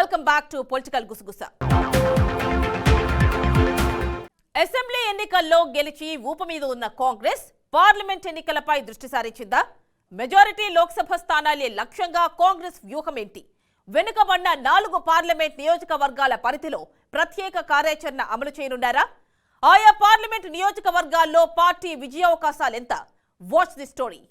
Welcome back to political గుసగుస. Assembly ఎన్నికల్లో గెలిచి ఊపు మీద ఉన్న కాంగ్రెస్ పార్లమెంట్ ఎన్నికలపై దృష్టి సారించిందా? మెజారిటీ లోక్సభ స్థానాలే లక్ష్యంగా కాంగ్రెస్ వ్యూహం ఏంటి? వెనుకబడిన 4 పార్లమెంట్ నియోజకవర్గాల పరిధిలో ప్రత్యేక కార్యాచరణ అమలు చేయనున్నారా? ఆయా పార్లమెంట్ నియోజకవర్గాల్లో పార్టీ విజయావకాశాలు ఎంత? Watch the story.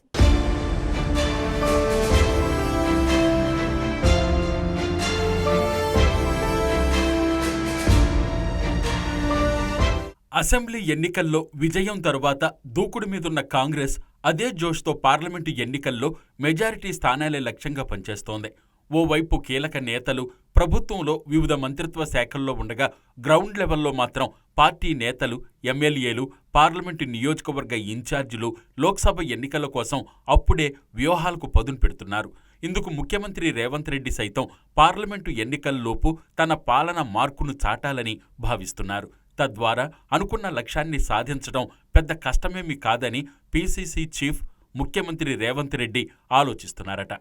అసెంబ్లీ ఎన్నికల్లో విజయం తరువాత దూకుడు మీదున్న కాంగ్రెస్ అదే జోష్తో పార్లమెంటు ఎన్నికల్లో మెజారిటీ స్థానాలే లక్ష్యంగా పనిచేస్తోంది. ఓవైపు కీలక నేతలు ప్రభుత్వంలో వివిధ మంత్రిత్వ శాఖల్లో ఉండగా గ్రౌండ్ లెవెల్లో మాత్రం పార్టీ నేతలు, ఎమ్మెల్యేలు, పార్లమెంటు నియోజకవర్గ ఇన్ఛార్జీలు లోక్సభ ఎన్నికల కోసం అప్పుడే వ్యూహాలకు పదును పెడుతున్నారు. ఇందుకు ముఖ్యమంత్రి రేవంత్ రెడ్డి సైతం పార్లమెంటు ఎన్నికల్లోపు తన పాలన మార్కును చాటాలని భావిస్తున్నారు. తద్వారా అనుకున్న లక్ష్యాన్ని సాధించడం పెద్ద కష్టమేమీ కాదని పీసీసీ చీఫ్ ముఖ్యమంత్రి రేవంత్ రెడ్డి ఆలోచిస్తున్నారట.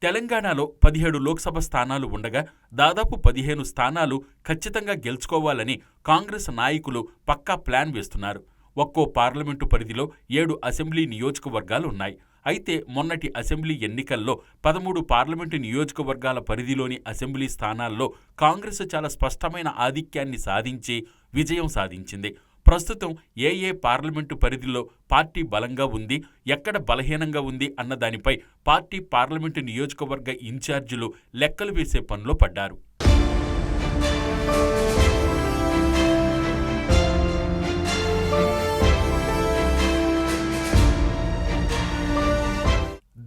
తెలంగాణలో 17 లోక్సభ స్థానాలు ఉండగా దాదాపు 15 స్థానాలు ఖచ్చితంగా గెలుచుకోవాలని కాంగ్రెస్ నాయకులు పక్కా ప్లాన్ వేస్తున్నారు. ఒక్కో పార్లమెంటు పరిధిలో 7 అసెంబ్లీ నియోజకవర్గాలు ఉన్నాయి. అయితే మొన్నటి అసెంబ్లీ ఎన్నికల్లో 13 పార్లమెంటు నియోజకవర్గాల పరిధిలోని అసెంబ్లీ స్థానాల్లో కాంగ్రెస్ చాలా స్పష్టమైన ఆధిక్యాన్ని సాధించి విజయం సాధించింది. ప్రస్తుతం ఏ పార్లమెంటు పరిధిలో పార్టీ బలంగా ఉంది, ఎక్కడ బలహీనంగా ఉంది అన్న దానిపై పార్టీ పార్లమెంటు నియోజకవర్గ ఇన్ఛార్జీలు లెక్కలు వేసే పనిలో పడ్డారు.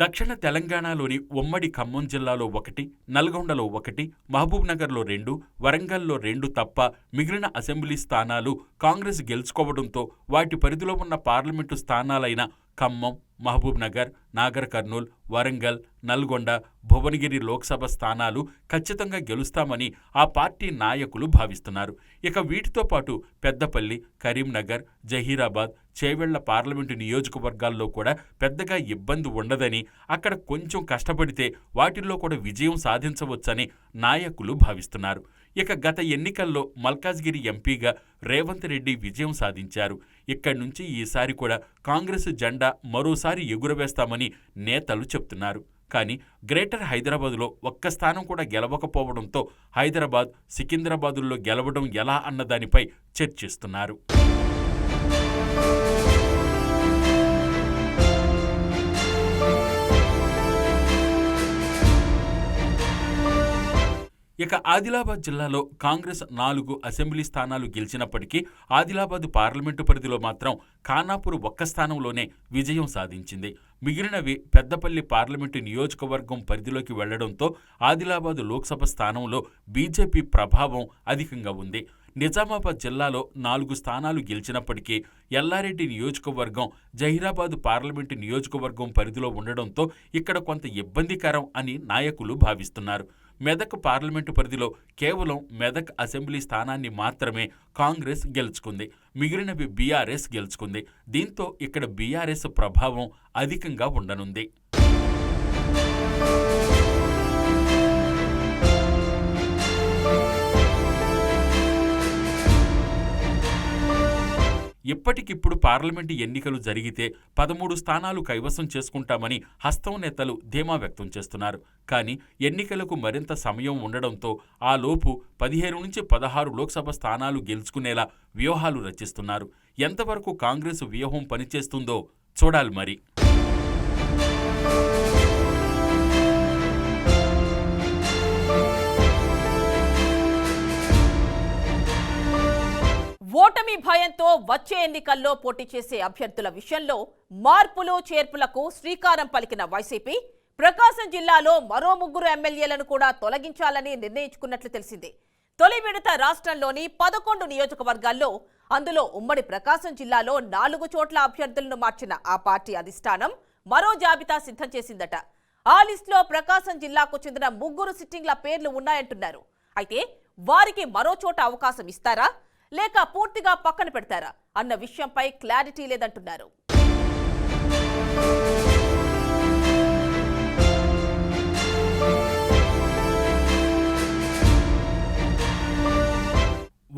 దక్షిణ తెలంగాణలోని ఉమ్మడి ఖమ్మం జిల్లాలో 1, నల్గొండలో 1, మహబూబ్నగర్లో 2, వరంగల్లో 2 తప్ప మిగిలిన అసెంబ్లీ స్థానాలు కాంగ్రెస్ గెలుచుకోవడంతో వాటి పరిధిలో ఉన్న పార్లమెంటు స్థానాలైన ఖమ్మం, మహబూబ్నగర్, నాగర్ కర్నూల్, వరంగల్, నల్గొండ, భువనగిరి లోక్సభ స్థానాలు ఖచ్చితంగా గెలుస్తామని ఆ పార్టీ నాయకులు భావిస్తున్నారు. ఇక వీటితో పాటు పెద్దపల్లి, కరీంనగర్, జహీరాబాద్, చేవెళ్ల పార్లమెంటు నియోజకవర్గాల్లో కూడా పెద్దగా ఇబ్బంది ఉండదని, అక్కడ కొంచెం కష్టపడితే వాటిల్లో కూడా విజయం సాధించవచ్చని నాయకులు భావిస్తున్నారు. ఇక గత ఎన్నికల్లో మల్కాజ్గిరి ఎంపీగా రేవంత్ రెడ్డి విజయం సాధించారు. ఇక్కడి నుంచి ఈసారి కూడా కాంగ్రెస్ జెండా మరోసారి ఎగురవేస్తామని నేతలు చెప్తున్నారు. కానీ గ్రేటర్ హైదరాబాదులో ఒక్క స్థానం కూడా గెలవకపోవడంతో హైదరాబాద్, సికింద్రాబాదుల్లో గెలవడం ఎలా అన్నదానిపై చర్చిస్తున్నారు. ఇక ఆదిలాబాద్ జిల్లాలో కాంగ్రెస్ 4 అసెంబ్లీ స్థానాలు గెలిచినప్పటికీ ఆదిలాబాద్ పార్లమెంటు పరిధిలో మాత్రం ఖానాపూర్ ఒక్క స్థానంలోనే విజయం సాధించింది. మిగిలినవి పెద్దపల్లి పార్లమెంటు నియోజకవర్గం పరిధిలోకి వెళ్లడంతో ఆదిలాబాద్ లోక్సభ స్థానంలో బీజేపీ ప్రభావం అధికంగా ఉంది. నిజామాబాద్ జిల్లాలో 4 స్థానాలు గెలిచినప్పటికీ ఎల్లారెడ్డి నియోజకవర్గం జహీరాబాద్ పార్లమెంటు నియోజకవర్గం పరిధిలో ఉండడంతో ఇక్కడ కొంత ఇబ్బందికరం అని నాయకులు భావిస్తున్నారు. మెదక్ పార్లమెంటు పరిధిలో కేవలం మెదక్ అసెంబ్లీ స్థానాన్ని మాత్రమే కాంగ్రెస్ గెలుచుకుంది. మిగిలినవి బీఆర్ఎస్ గెలుచుకుంది. దీంతో ఇక్కడ బీఆర్ఎస్ ప్రభావం అధికంగా ఉండనుంది. ఇప్పటికిప్పుడు పార్లమెంటు ఎన్నికలు జరిగితే 13 స్థానాలు కైవసం చేసుకుంటామని హస్తం నేతలు ధీమా వ్యక్తం చేస్తున్నారు. కానీ ఎన్నికలకు మరింత సమయం ఉండడంతో ఆ లోపు 15 నుంచి 16 లోక్సభ స్థానాలు గెలుచుకునేలా వ్యూహాలు రచిస్తున్నారు. ఎంతవరకు కాంగ్రెస్ వ్యూహం పనిచేస్తుందో చూడాలి మరి. ఓటమి భయంతో వచ్చే ఎన్నికల్లో పోటీ చేసే అభ్యర్థుల విషయంలో మార్పులు చేర్పులకు శ్రీకారం పలికిన వైసీపీ ప్రకాశం జిల్లాలో మరో 3 ఎమ్మెల్యేలను కూడా తొలగించాలని నిర్ణయించుకున్నట్లు తెలిసింది. తొలి విడత రాష్ట్రంలోని 11 నియోజకవర్గాల్లో, అందులో ఉమ్మడి ప్రకాశం జిల్లాలో 4 చోట్ల అభ్యర్థులను మార్చిన ఆ పార్టీ అధిష్టానం మరో జాబితా సిద్ధం చేసిందట. ఆ లిస్టులో ప్రకాశం జిల్లాకు చెందిన 3 సిట్టింగ్ల పేర్లు ఉన్నాయంటున్నారు. అయితే వారికి మరో చోట అవకాశం ఇస్తారా లేక పూర్తిగా పక్కన పెడతారా అన్న విషయంపై క్లారిటీ లేదంటున్నారు.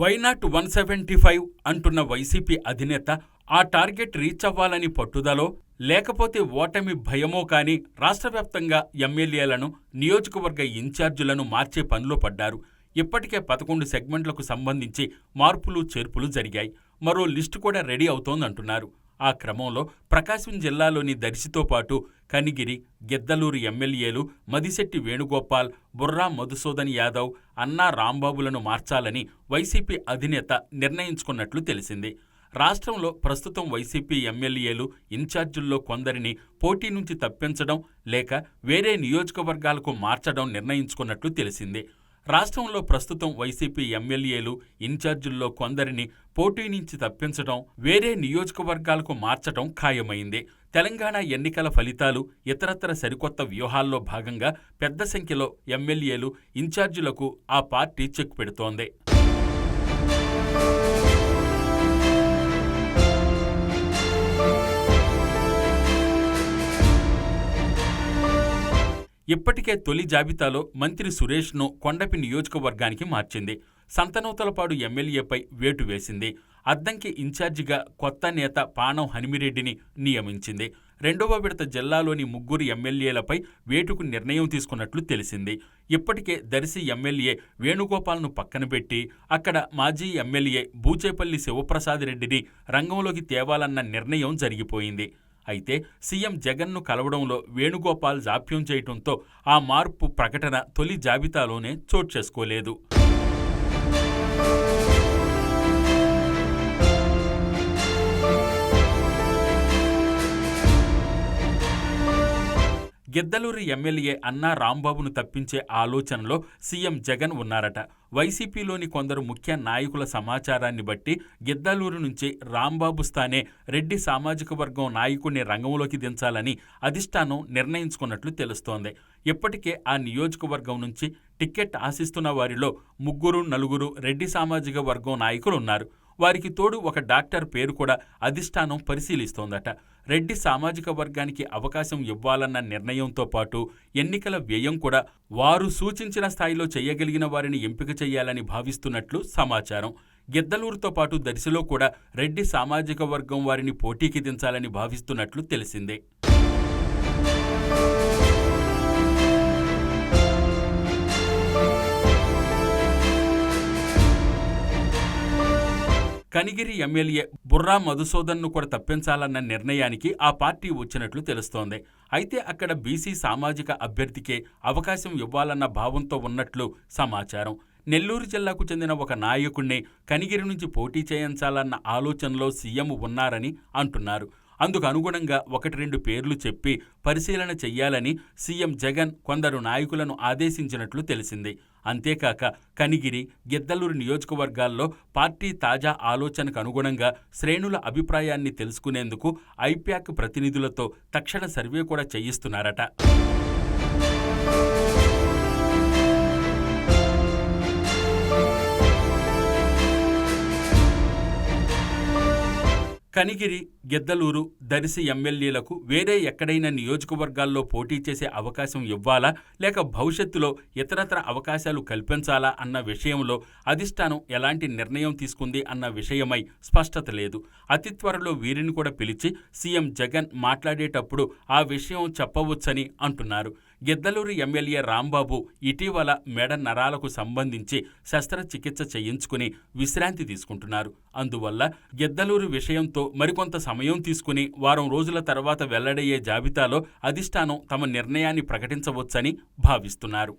వైనాట్ 175 అంటున్న వైసీపీ అధినేత ఆ టార్గెట్ రీచ్ అవ్వాలని పట్టుదలో లేకపోతే ఓటమి భయమో కానీ రాష్ట్ర వ్యాప్తంగా ఎమ్మెల్యేలను నియోజకవర్గ ఇన్ఛార్జీలను మార్చే పనిలో పడ్డారు. ఇప్పటికే 11 సెగ్మెంట్లకు సంబంధించి మార్పులు చేర్పులు జరిగాయి. మరో లిస్టు కూడా రెడీ అవుతోందంటున్నారు. ఆ క్రమంలో ప్రకాశం జిల్లాలోని దర్శితో పాటు కనిగిరి, గిద్దలూరు ఎమ్మెల్యేలు మదిశెట్టి వేణుగోపాల్, బుర్రా మధుసూదన్ యాదవ్, అన్నా రాంబాబులను మార్చాలని వైసీపీ అధినేత నిర్ణయించుకున్నట్లు తెలిసింది. రాష్ట్రంలో ప్రస్తుతం వైసీపీ ఎమ్మెల్యేలు ఇన్ఛార్జీల్లో కొందరిని పోటీ నుంచి తప్పించడం లేక వేరే నియోజకవర్గాలకు మార్చడం నిర్ణయించుకున్నట్లు తెలిసింది. రాష్ట్రంలో ప్రస్తుతం వైసీపీ ఎమ్మెల్యేలు ఇన్ఛార్జీల్లో కొందరిని పోటీ నుంచి తప్పించడం, వేరే నియోజకవర్గాలకు మార్చడం ఖాయమైంది. తెలంగాణ ఎన్నికల ఫలితాలు, ఇతరత్ర సరికొత్త వ్యూహాల్లో భాగంగా పెద్ద సంఖ్యలో ఎమ్మెల్యేలు ఇన్ఛార్జీలకు ఆ పార్టీ చెక్ పెడుతోంది. ఇప్పటికే తొలి జాబితాలో మంత్రి సురేష్ను కొండపి నియోజకవర్గానికి మార్చింది. సంతనూతలపాడు ఎమ్మెల్యేపై వేటు వేసింది. అద్దంకి ఇన్ఛార్జిగా కొత్త నేత పానం హనిమిరెడ్డిని నియమించింది. రెండవ విడత జిల్లాలోని 3 ఎమ్మెల్యేలపై వేటుకు నిర్ణయం తీసుకున్నట్లు తెలిసింది. ఇప్పటికే దర్శి ఎమ్మెల్యే వేణుగోపాల్ను పక్కనబెట్టి అక్కడ మాజీ ఎమ్మెల్యే బూచేపల్లి శివప్రసాద్ రెడ్డిని రంగంలోకి తేవాలన్న నిర్ణయం జరిగిపోయింది. అయితే సీఎం జగన్ను కలవడంలో వేణుగోపాల్ జాప్యం చేయడంతో ఆ మార్పు ప్రకటన తొలి జాబితాలోనే చోటు చేసుకోలేదు. గిద్దలూరు ఎమ్మెల్యే అన్నా రాంబాబును తప్పించే ఆలోచనలో సీఎం జగన్ ఉన్నారట. వైసీపీలోని కొందరు ముఖ్య నాయకుల సమాచారాన్ని బట్టి గిద్దలూరు నుంచి రాంబాబు స్థానే రెడ్డి సామాజిక వర్గం నాయకుడిని రంగంలోకి దించాలని అధిష్టానం నిర్ణయించుకున్నట్లు తెలుస్తోంది. ఇప్పటికే ఆ నియోజకవర్గం నుంచి టికెట్ ఆశిస్తున్న వారిలో 3-4 రెడ్డి సామాజిక వర్గం నాయకులున్నారు. వారికి తోడు ఒక డాక్టర్ పేరు కూడా అధిష్టానం పరిశీలిస్తోందట. రెడ్డి సామాజిక వర్గానికి అవకాశం ఇవ్వాలన్న నిర్ణయంతో పాటు ఎన్నికల వ్యయం కూడా వారు సూచించిన స్థాయిలో చేయగలిగిన వారిని ఎంపిక చేయాలని భావిస్తున్నట్లు సమాచారం. గిద్దలూరుతో పాటు దర్శిలో కూడా రెడ్డి సామాజిక వర్గం వారిని పోటీకి దించాలని భావిస్తున్నట్లు తెలిసిందే. కనిగిరి ఎమ్మెల్యే బుర్రా మధుసూదన్ను కూడా తప్పించాలన్న నిర్ణయానికి ఆ పార్టీ వచ్చినట్లు తెలుస్తోంది. అయితే అక్కడ బీసీ సామాజిక అభ్యర్థికే అవకాశం ఇవ్వాలన్న భావంతో ఉన్నట్లు సమాచారం. నెల్లూరు జిల్లాకు చెందిన ఒక నాయకుణ్ణి కనిగిరి నుంచి పోటీ చేయించాలన్న ఆలోచనలో సీఎం ఉన్నారని అంటున్నారు. అందుకు అనుగుణంగా 1-2 పేర్లు చెప్పి పరిశీలన చెయ్యాలని సీఎం జగన్ కొందరు నాయకులను ఆదేశించినట్లు తెలిసింది. అంతేకాక కనిగిరి, గిద్దలూరు నియోజకవర్గాల్లో పార్టీ తాజా ఆలోచనకు అనుగుణంగా శ్రేణుల అభిప్రాయాన్ని తెలుసుకునేందుకు ఐప్యాక్ ప్రతినిధులతో తక్షణ సర్వే కూడా చేయిస్తున్నారట. కనిగిరి, గిద్దలూరు, దర్శి ఎమ్మెల్యేలకు వేరే ఎక్కడైనా నియోజకవర్గాల్లో పోటీ చేసే అవకాశం ఇవ్వాలా లేక భవిష్యత్తులో ఇతరత్ర అవకాశాలు కల్పించాలా అన్న విషయంలో అధిష్టానం ఎలాంటి నిర్ణయం తీసుకుంది అన్న విషయమై స్పష్టత లేదు. అతి త్వరలో వీరిని కూడా పిలిచి సీఎం జగన్ మాట్లాడేటప్పుడు ఆ విషయం చెప్పవచ్చని అంటున్నారు. గిద్దలూరు ఎమ్మెల్యే రాంబాబు ఇటీవల మెడ నరాలకు సంబంధించి శస్త్రచికిత్స చేయించుకుని విశ్రాంతి తీసుకుంటున్నారు. అందువల్ల గిద్దలూరు విషయంతో మరికొంత సమయం తీసుకుని వారం రోజుల తర్వాత వెల్లడయ్యే జాబితాలో అధిష్టానం తమ నిర్ణయాన్ని ప్రకటించవచ్చని భావిస్తున్నారు.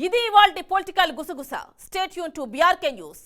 ఇది ఇవాల్టి పొలిటికల్ గుసగుస. Stay tuned to BRK news.